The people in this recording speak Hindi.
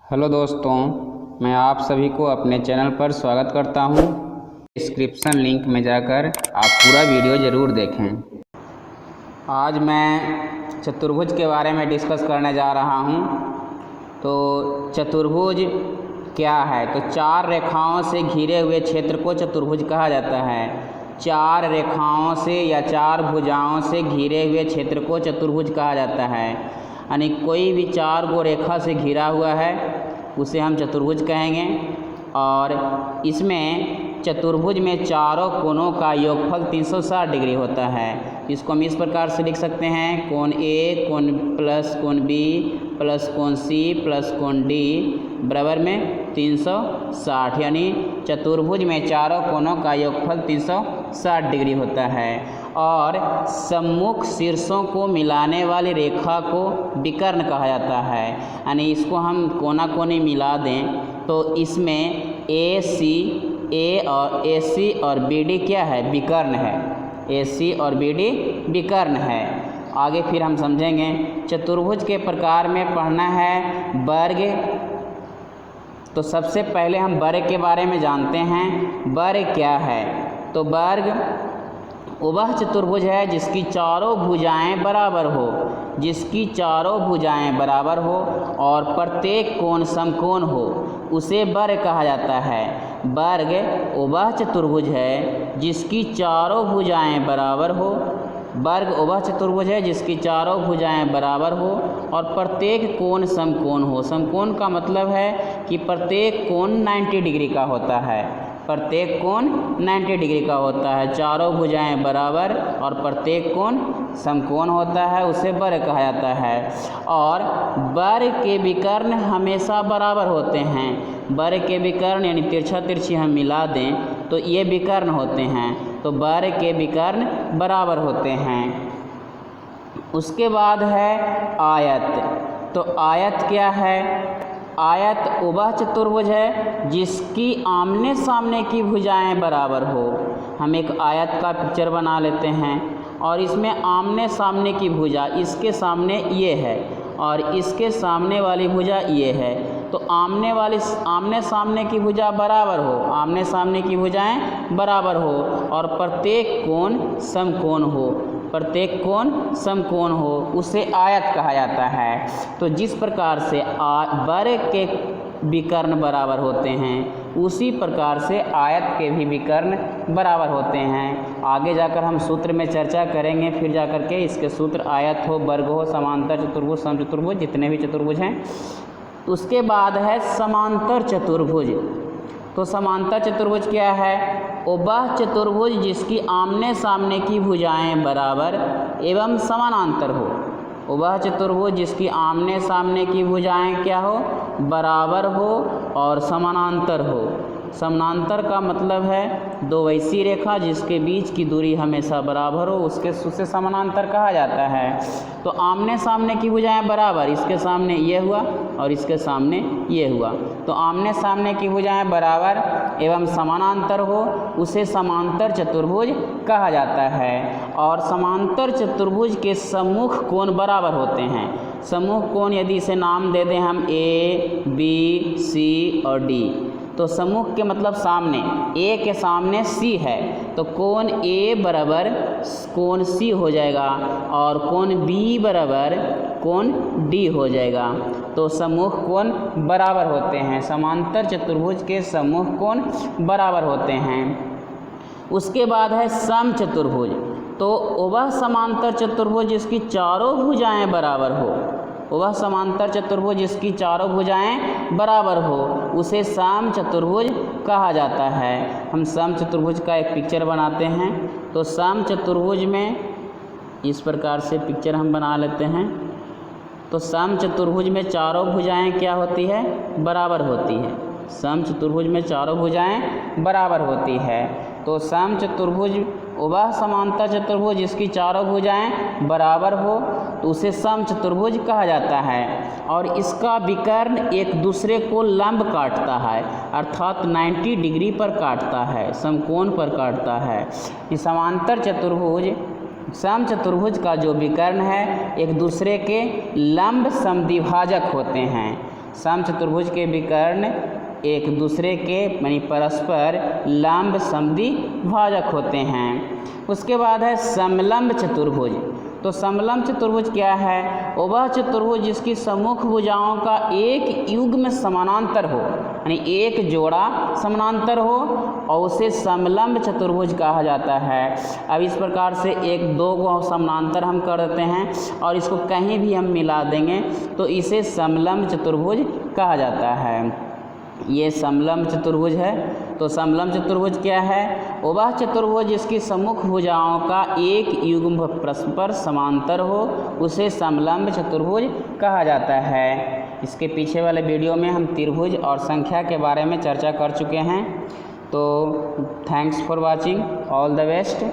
हेलो दोस्तों, मैं आप सभी को अपने चैनल पर स्वागत करता हूं। डिस्क्रिप्शन लिंक में जाकर आप पूरा वीडियो ज़रूर देखें। आज मैं चतुर्भुज के बारे में डिस्कस करने जा रहा हूं। तो चतुर्भुज क्या है? तो चार रेखाओं से घिरे हुए क्षेत्र को चतुर्भुज कहा जाता है। चार रेखाओं से या चार भुजाओं से घिरे हुए क्षेत्र को चतुर्भुज कहा जाता है। यानी कोई भी चार गो रेखा से घिरा हुआ है उसे हम चतुर्भुज कहेंगे। और इसमें चतुर्भुज में चारों कोणों का योगफल 360 डिग्री होता है। इसको हम इस प्रकार से लिख सकते हैं: कोण ए कोण प्लस कोण बी प्लस कोण सी प्लस कोण डी बराबर में 360। यानी चतुर्भुज में चारों कोणों का योगफल 360 डिग्री होता है। और सम्मुख शीर्षों को मिलाने वाली रेखा को विकर्ण कहा जाता है। यानी इसको हम कोना कोनी मिला दें तो इसमें ए सी और बी डी क्या है? विकर्ण है। ए सी और बी डी विकर्ण है। आगे फिर हम समझेंगे। चतुर्भुज के प्रकार में पढ़ना है वर्ग। तो सबसे पहले हम वर्ग के बारे में जानते हैं। वर्ग क्या है? तो वर्ग वह चतुर्भुज है जिसकी चारों भुजाएं बराबर हो, जिसकी चारों भुजाएं बराबर हो और प्रत्येक कोण समकोण हो, उसे वर्ग कहा जाता है। वर्ग वह चतुर्भुज है जिसकी चारों भुजाएं बराबर हो। वर्ग वह चतुर्भुज है जिसकी चारों भुजाएं बराबर हो और प्रत्येक कोण समकोण हो। समकोण का मतलब है कि प्रत्येक कोण 90 डिग्री का होता है। प्रत्येक कोण 90 डिग्री का होता है। चारों भुजाएं बराबर और प्रत्येक कोण समकोण होता है, उसे वर्ग कहा जाता है। और वर्ग के विकर्ण हमेशा बराबर होते हैं। वर्ग के विकर्ण यानी तिरछा तिरछी हम मिला दें तो ये विकर्ण होते हैं। तो वर्ग के विकर्ण बराबर होते हैं। उसके बाद है आयत। तो आयत क्या है? आयत वह चतुर्भुज है जिसकी आमने सामने की भुजाएं बराबर हो। हम एक आयत का पिक्चर बना लेते हैं और इसमें आमने सामने की भुजा, इसके सामने ये है और इसके सामने वाली भुजा ये है। तो आमने सामने की भुजा बराबर हो, आमने सामने की भुजाएं बराबर हो और प्रत्येक कोण समकोण हो, प्रत्येक कोण समकोण हो, उसे आयत कहा जाता है। तो जिस प्रकार से वर्ग के विकर्ण बराबर होते हैं उसी प्रकार से आयत के भी विकर्ण बराबर होते हैं। आगे जाकर हम सूत्र में चर्चा करेंगे। फिर जाकर के इसके सूत्र आयत हो, वर्ग हो, समांतर चतुर्भुज, समचतुर्भुज, जितने भी चतुर्भुज हैं। उसके बाद है समांतर चतुर्भुज। तो समांतर चतुर्भुज क्या है? वह चतुर्भुज जिसकी आमने सामने की भुजाएं बराबर एवं समानांतर हो। वह चतुर्भुज जिसकी आमने सामने की भुजाएं क्या हो? बराबर हो और समानांतर हो। समानांतर का मतलब है दो वैसी रेखा जिसके बीच की दूरी हमेशा बराबर हो, उसे समानांतर कहा जाता है। तो आमने सामने की भुजाएं बराबर, इसके सामने ये हुआ और इसके सामने ये हुआ। तो आमने सामने की भुजाएं बराबर एवं समानांतर हो, उसे समांतर चतुर्भुज कहा जाता है। और समांतर चतुर्भुज के सम्मुख कोण बराबर होते हैं। सम्मुख कोण यदि इसे नाम दे दें हम ए बी सी और डी, तो सम्मुख के मतलब सामने। ए के सामने सी है तो कोण ए बराबर कोण सी हो जाएगा और कोण बी बराबर कोण डी हो जाएगा। तो सम्मुख कोण बराबर होते हैं। समांतर चतुर्भुज के सम्मुख कोण बराबर होते हैं। उसके बाद है समचतुर्भुज। तो वह समांतर चतुर्भुज जिसकी चारों भुजाएं बराबर हो, वह समांतर चतुर्भुज जिसकी चारों भुजाएं बराबर हो, उसे समचतुर्भुज कहा जाता है। हम समचतुर्भुज का एक पिक्चर बनाते हैं। तो समचतुर्भुज में इस प्रकार से पिक्चर हम बना लेते हैं। तो समचतुर्भुज में चारों भुजाएं क्या होती है? बराबर होती है। समचतुर्भुज में चारों भुजाएं बराबर होती है। तो समचतुर्भुज वह समांतर चतुर्भुज जिसकी चारों भुजाएं बराबर हो तो उसे समचतुर्भुज कहा जाता है। और इसका विकर्ण एक दूसरे को लंब काटता है, अर्थात 90 डिग्री पर काटता है, समकोण पर काटता है। इस समांतर चतुर्भुज समचतुर्भुज का जो विकर्ण है एक दूसरे के लंब समद्विभाजक होते हैं। समचतुर्भुज के विकर्ण एक दूसरे के यानी परस्पर लंब समद्वि भाजक होते हैं। उसके बाद है समलंब चतुर्भुज। तो समलंब चतुर्भुज क्या है? वह चतुर्भुज जिसकी सम्मुख भुजाओं का एक युग्म समानांतर हो, यानी एक जोड़ा समानांतर हो, और उसे समलंब चतुर्भुज कहा जाता है। अब इस प्रकार से एक दो को समानांतर हम कर देते हैं और इसको कहीं भी हम मिला देंगे तो इसे समलंब चतुर्भुज कहा जाता है। ये समलंब चतुर्भुज है। तो समलंब चतुर्भुज क्या है? वह चतुर्भुज जिसकी सम्मुख भुजाओं का एक युग्म परस्पर समांतर हो, उसे समलंब चतुर्भुज कहा जाता है। इसके पीछे वाले वीडियो में हम त्रिभुज और संख्या के बारे में चर्चा कर चुके हैं। तो thanks for watching, all the best.